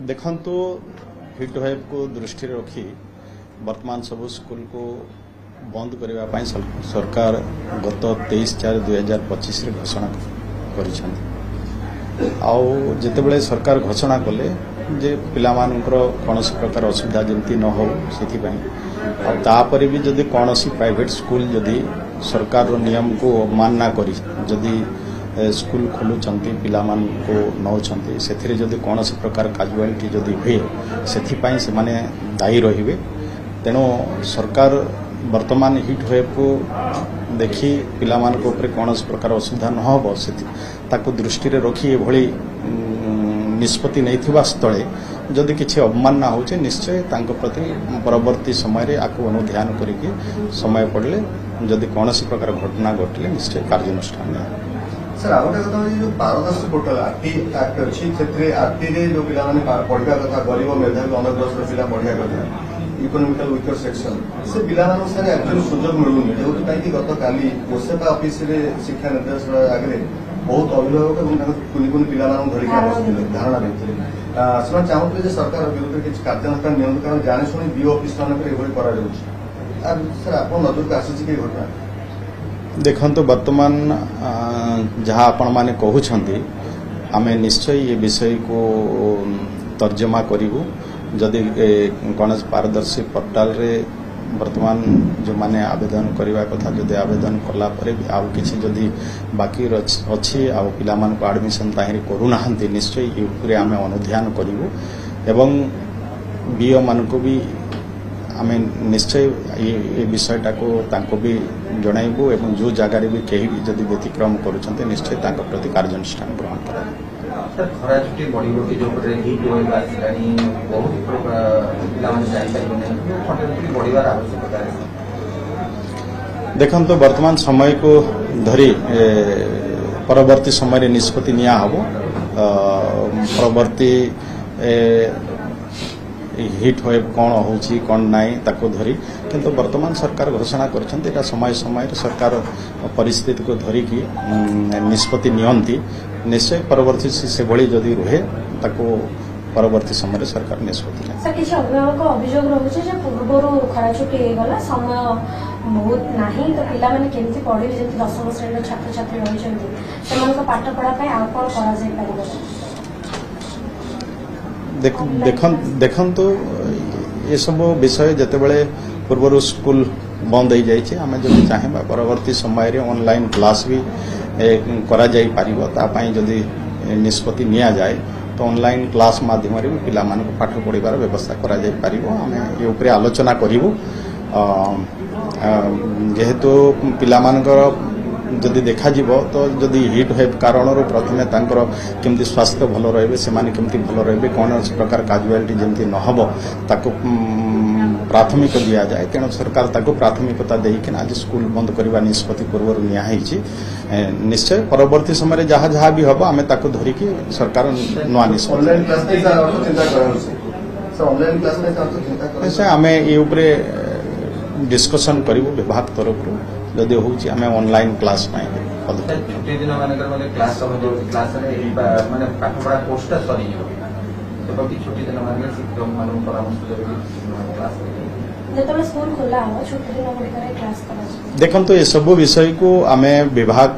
देखंतु hit wave को दृष्टि रखी वर्तमान सब स्कूल को बंद करने सरकार गत 23/4/2025 घोषणा करते सरकार घोषणा कले जे पिलामानंकर कौन प्रकार असुविधा जमती न हो तापर भी जदि कौन प्राइवेट स्कूल जदि सरकार नियम को अवमानना करी जदि स्कूल खोलुंट पिलामान को नौकरी से जदि कौन प्रकार काजुआलिटी जदि हुए से माने दायी रहिबे। तेणु सरकार वर्तमान हिट वेव को देखी पिलामान को ऊपर कौन प्रकार असुविधा न हो ताको दृष्टि रखी एभली निष्पत्ति नहीं स्थले जदि किसी अवमानना हो निश्चय तांको प्रति परवर्ती समय आपको अनुध्यान करके समय पड़े जदि कौन प्रकार घटना घटले निश्चय कार्यानुष्ठान सर आउ गोटे कथा जो पारदर्शी पोर्टाल आरटी एक्ट अच्छी से आरटी जो पिला पढ़ा कथा गरीब मेधावी अनग्रस्त पिला पढ़ा कथा इकोनॉमिकल वीकर सेक्शन से पिला एक्चुअली सुजोग मिलूनी जो गत काली कोसेपा ऑफिस शिक्षा निर्देशालय आगे बहुत अभिभावक कुनि कुनि पिला धरिक धारणा देते से चाहते सरकार विरुद्ध किसी कार्यानुष्ठान नियम कारण जाने शुणी बीओ ऑफिस मानक सर आप नजर को आसी कि घटना देखंतु वर्तमान जहाँ आपण माने कहउछंती आमे निश्चय ये विषय को तर्जमा करिवु जदि कौन पारदर्शी पोर्टाल रे वर्तमान जो माने आवेदन करने कथा जदि आवेदन कला परे आउ किछि जदि बाकी अच्छी आउ पिला मान को एडमिशन ताहिर करूना निश्चय ये आमे अनुध्यान करिवु एवं बीओ मान को भी आमे निश्चय ये विषयटा को तांको भी जणाइबु एवं जो जगार भी कहीं भी जदि व्यतिक्रम करुछन्ते निश्चय तांको प्रति कार्यानुष्ठान ग्रहण करा। सर खरा छुट्टी बड़ी जो हिट वेव आसलानी बहुत पिलाମାନେ ଯାଇପାରିବେନି छुट्टी बढ़िबार आवश्यकता है। देखंतु वर्तमान समय को धरी परवर्ती समय निष्पत्ति निया हबो परवर्ती हिट वेव कौन होची कौन नाई ताको धरी किंतु वर्तमान सरकार घोषणा कर समय समय सरकार परिस्थिति को धरिकी निष्पत्ति नियंती निश्चय परवर्ती से भली जदि रुहे ताको परवर्ती समय सरकार निष्पत्ति सर किसी अभिभावक अभियोग रहुचे जे पूर्वरु खरा छुट्टी हे गला समय बहुत नाही तो पिला माने केमति पढिबे जेति 10म श्रेणी छात्र छात्री रहिछन्ति सेमान को पाठ पढा पय आ कोन करा जाय परिबो देखंतु ये सब विषय जितेबाला पूर्व स्कूल बंद हो जाए आम जब चाहेबा परवर्ती समय ऑनलाइन क्लास भी करा जाई पारिबो तापाई जदि निष्पत्ति निया जाए तो ऑनलाइन क्लास माध्यम भी पिला मान को पाठ पढ़ार व्यवस्था करा जाई पारिबो आम ये ऊपर आलोचना करिवु जेहेतु पिला मानकर जदि देखा जीवो तो जदि हिट वेव कारण प्रथमे तांकर केमती स्वास्थ्य भल रहिबे सेमाने केमती भल रहिबे कौन प्रकार काजुआलिटी जेमती न हबो ताको प्राथमिक दिया जाए तेणु सरकार ताको प्राथमिकता देकिन आज स्कूल बंद करवा निष्पत्ति पूर्व निया हैछि निश्चय परवर्ती समय जहाँ जहाँ भी हबो आमे ताको धरिकी सरकार नुआ निष्पत्ति आमे ये ऊपर डिस्कशन करिवु विभाग तरफ जदि होची आमे ऑनलाइन क्लास पाए छुट्टी दिन मानकर माने क्लास समय क्लास रे माने पाठ पढ़ा कोर्सटा सरी जो तो बाकी छुट्टी दिन मानकर शिक्षक मानन परामर्श देबे क्लास जेतबे स्कूल खोला हो छुट्टी दिन मानकर क्लास करा देखंतु ये सब विषय को आमे विभाग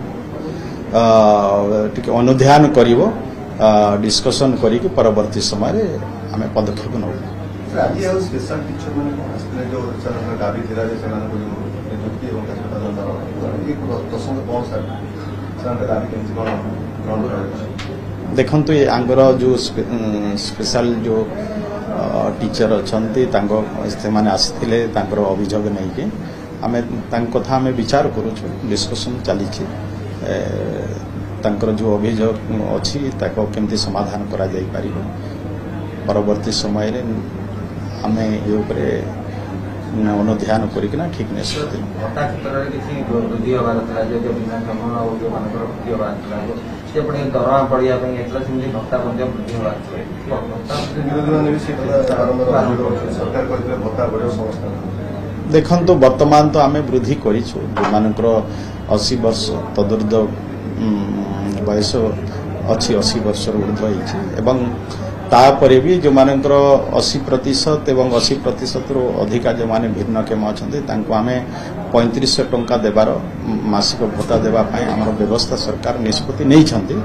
टिके अनुध्यान करिवो डिस्कशन करिके परवर्ती समय रे आमे पदक्षेप नउ आज स्पेशल टीचर माने जो दाबी थिला जे सना को देखंतु ये आंगर जो स्पेशल जो टीचर अच्छी आसते अभियोग नहीं कि आम कथा आम विचार करुचु डिस्कसन चली जो अभियोग अच्छी केमती समाधान करा जाई पारिबो परवर्ती समय आम ये अनुध्यान करना ठीक निष्पत्ति देखंतु वर्तमान तो आमे वृद्धि करिछु मानकर 80 वर्ष तदुर्ध बयस अच्छी 80 वर्ष ऊर्ध्व एवं तापरे भी जो मानकर 80% एवं 80% रु अधिका जो माने भिन्नक्षम अच्छा आम 3500 टंका देवार मासिक भत्ता देवाई आम व्यवस्था सरकार निष्पत्ति नहीं।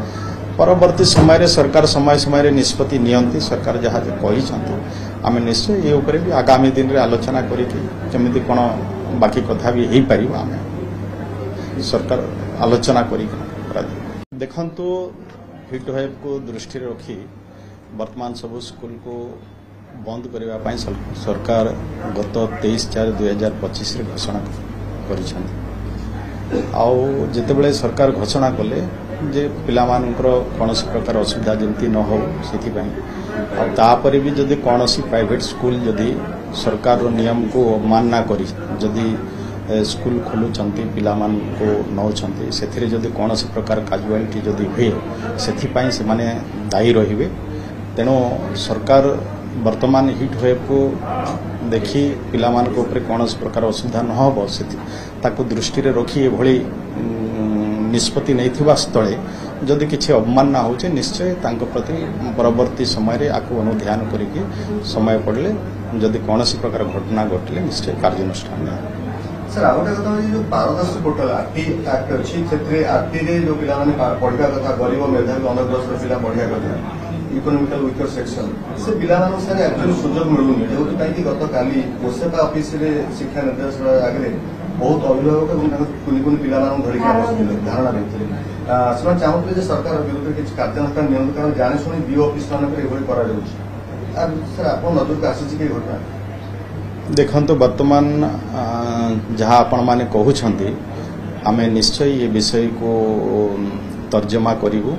परवर्ती समय सरकार समय समय निष्पत्ति नियंती सरकार जहाँ कहते आम निश्चय ये उपर भी आगामी दिन में आलोचना करमी कौन बाकी कथा भी हो पार आम सरकार आलोचना कर देखु हिट वेव को दृष्टि रखी वर्तमान सब स्कूल को बंद करने सरकार गत 23/4/2025 घोषणा कर जितेबले सरकार घोषणा कले जे पिलामानंकर कौन प्रकार असुविधा जमती न हो से भी जदि कौन प्राइवेट स्कूल जदि सरकार नियम को अवमानना करी जदि स्कूल खोलुंट पिलामान को नौकरी से जदि कौन प्रकार काजुआलिटी जदि हुए से माने दायी रहिबे। तेणु सरकार वर्तमान हिट वेव को देखी पिलामान को ऊपर कौन प्रकार असुविधा न हो ताकू दृष्टि रखी एभली निष्पत्ति नहीं स्थले जदि किसी अवमानना हो निश्चय प्रति परवर्ती समय आपको अनुध्यान करके समय पड़े जदि कौन प्रकार घटना घटले निश्चय कार्यानुष्ठान सर आ गोटे कथा जो पारदर्शी पोर्टाल आरटी एक्ट अच्छी से आरटी रे जो पिला पढ़ा कथा गरीब मेधावी अनग्रस्त पिला पढ़ा कथा इकोनॉमिकल वीकर सेक्शन से पिला एक्चुअली सुजोग मिलूनी जो गत काली ओसेपा ऑफिस रे शिक्षा निर्देशालय आगे बहुत अभिभावक कुनि कुनि पिला धरिक धारणा देते से चाहते सरकार विरुद्ध किसी कार्यानुष्ठान नियंत्रण कारण जाने शुणी बीओ ऑफिस मानक सर आप नजर को आसी घटना देखो वर्तमान जहाँ आपण माने कहते आम निश्चय ये विषय को तर्जमा करूँ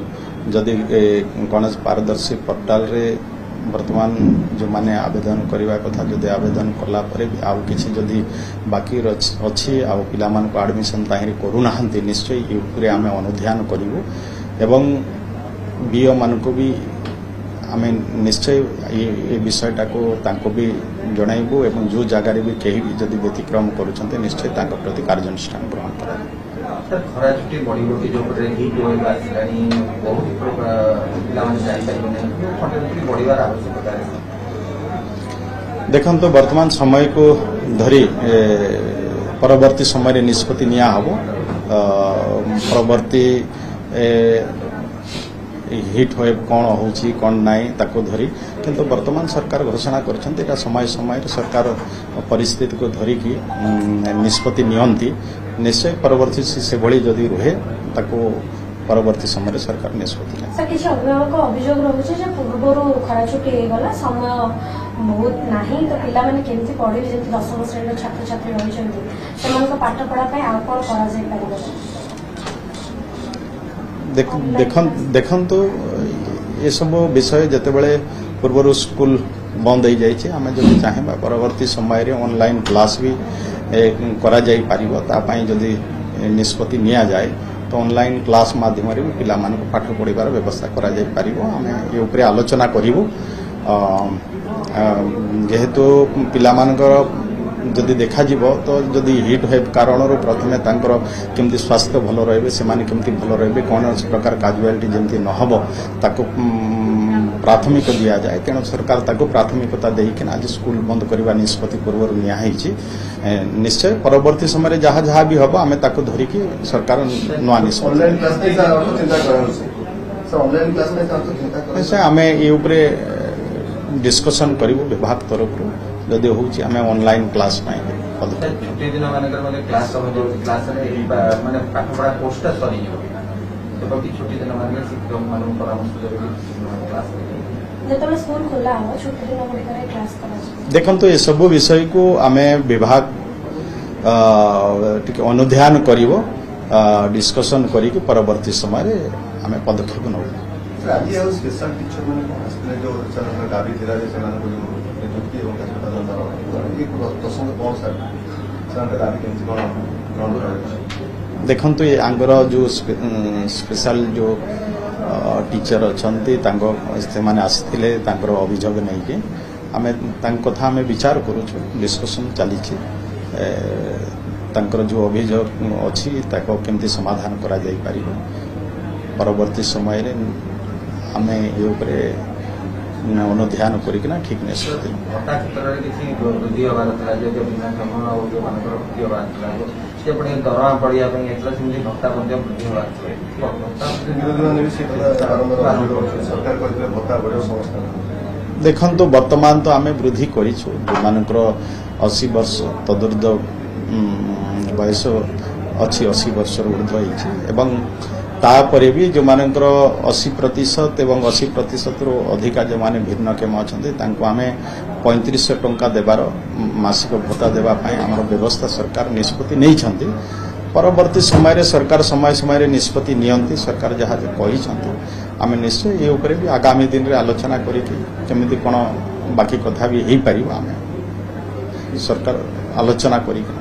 जदि कौन पारदर्शी पोर्टाल रे वर्तमान जो माने आवेदन करने कथा जदि आवेदन कला आउ किसी जदि बाकी अच्छी आउ पिला को एडमिशन ताहिरी करूना निश्चय ये आम अनुध्यान करूँ एवं बीओ मान को भी आम निश्चय ये विषयटा को भी जनइबू एवं जो जगार भी कहीं भी जदि व्यतिक्रम करुँच निश्चय प्रति कार्यानुष्ठान ग्रहण कर खरा छुट्टी बड़ी बड़ी जो हिट वेव आसलानी बहुत बढ़िबार आवश्यकता देखो तो वर्तमान समय को धरी परवर्ती समय निष्पत्ति निया हबो परवर्ती हिट वेव कौन होची कौन नाई ताको धरी किंतु वर्तमान सरकार घोषणा कर समय समय सरकार परिस्थिति को धरिकी निष्पत्ति नियंती निश्चय परवर्ती से भली जदि रुहे ताको परवर्ती समय सरकार निष्पत्ति सर किसी अभिभावक अभियोग रहुचे जे पूर्वरु खरा छुट्टी हे गला समय बहुत नाही तो पिला माने केमती पढिबे जेंति 10th श्रेणी छात्र छात्री रहिचंती सेमानक पाठ पढा पय आ कोन करा जाय पारिबो देखु ये सब विषय जितेबले पूर्व स्कूल बंद हो जाए आम जब चाहेबा परवर्ती समय ऑनलाइन क्लास भी करा जाई पारिबो तापाई जदि निष्पत्ति निया जाए तो ऑनलाइन क्लास माध्यम भी पिला मानक पाठ पढ़ार व्यवस्था करा जाई पारिबो आम ये ऊपर आलोचना करूँ जेहेतु पिला मानकर जदि देखा तो जदि हिट वेव कारण प्रथमे केमती स्वास्थ्य भल रही से केमती भल रही कौन प्रकार काजुआलिटी जमती न हो ताको प्राथमिक दि जाए तेणु सरकार ताको प्राथमिकता देकिन आज स्कूल बंद करने निष्पत्ति पूर्व निश्चय निश्चय परवर्ती समय जहाँ जहाँ भी हम आम ताको धरिकी सरकार नुआ निष्पत्ति आम ये डिस्कसन करूँ विभाग तरफ जदि होची आम ऑनलाइन क्लास छुट्टी दिन मानक क्लास क्लास माने पाठ पढ़ा कोर्सटा सरी छुट्टी दिन मानक शिक्षक मान परामर्श क्लास जेतबे स्कूल खोला हो छुट्टी दिन गुड़िकर क्लास करा देखो तो ये सब विषय को आम विभाग टिके अनुध्यान करिवो डिस्कशन करी परवर्ती समय आम पदक्षेप नौ आज स्पेशल टीचर मैंने जो दाबी थी नियुक्ति देखो तो ये आंगर जो स्पेशल जो टीचर अच्छा से आसते अभियोग नहीं कि आम कथा आम विचार करूँ डिस्कसन चली जो अभियोग अच्छी केमती समाधान करा जाई पारिबो परवर्ती समय आम ये ଅନୁଧ୍ୟାନ କରିକିନା ଠିକ୍ ନିଷ୍ପତ୍ତି ନେବୁ। ଭତ୍ତା କ୍ଷେତ୍ରରେ କିଛି ବୃଦ୍ଧି ହେବାର ଥିଲା ଯେ ଭିନ୍ନକ୍ଷମ ଆଉ ଯେଉଁମାନଙ୍କର ବୃଦ୍ଧି ହେବାର ଥିଲା ସେପଟେ ଦରମା ବଢ଼ିବା ପାଇଁ ହେଇଥିଲା ସେମିତି ଭତ୍ତା ମଧ୍ୟ ବୃଦ୍ଧି ହେବାର ଥିଲା। ବିରୋଧୀମାନେ ବି ସେ କଥା ବାରମ୍ବାର ଅଭିଯୋଗ କରୁଛନ୍ତି ସରକାର କହିଥିଲେ ଭତ୍ତା ବଢ଼ିବ ସମସ୍ତ। ଦେଖନ୍ତୁ ବର୍ତ୍ତମାନ ତ ଆମେ ବୃଦ୍ଧି କରିଛୁ ଯେଉଁମାନଙ୍କର 80 ବର୍ଷ ତଦୁର୍ଦ୍ଧ ବୟସ ଅଛି 80 ବର୍ଷର ଉର୍ଦ୍ଧ୍ୱ ହେଇଛି ଏବଂ ତାପରେ ବି ଯେଉଁମାନଙ୍କର 80% ଏବଂ 80%ରୁ ଅଧିକା ଯେଉଁମାନେ ଭିନ୍ନକ୍ଷମ ଅଛନ୍ତି ତାଙ୍କୁ ଆମେ 3500 ଟଙ୍କା ଦେବାର ମାସିକ ଭତ୍ତା ଦେବା ପାଇଁ ଆମର ବ୍ୟବସ୍ଥା ସରକାର ନିଷ୍ପତ୍ତି ନେଇଛନ୍ତି। ପରବର୍ତ୍ତୀ ସମୟରେ ସରକାର ସମୟ ସମୟରେ ନିଷ୍ପତ୍ତି ନିଅନ୍ତି। ସରକାର ଯାହା କହିଛନ୍ତି ଆମେ ନିଶ୍ଚୟ ଏ ଉପରେ ବି ଆଗାମୀ ଦିନରେ ଆଲୋଚନା କରିକି କେମିତି କ'ଣ ବାକି କଥା ବି ହେଇପାରିବ ଆମେ ସରକାର ଆଲୋଚନା କରିକି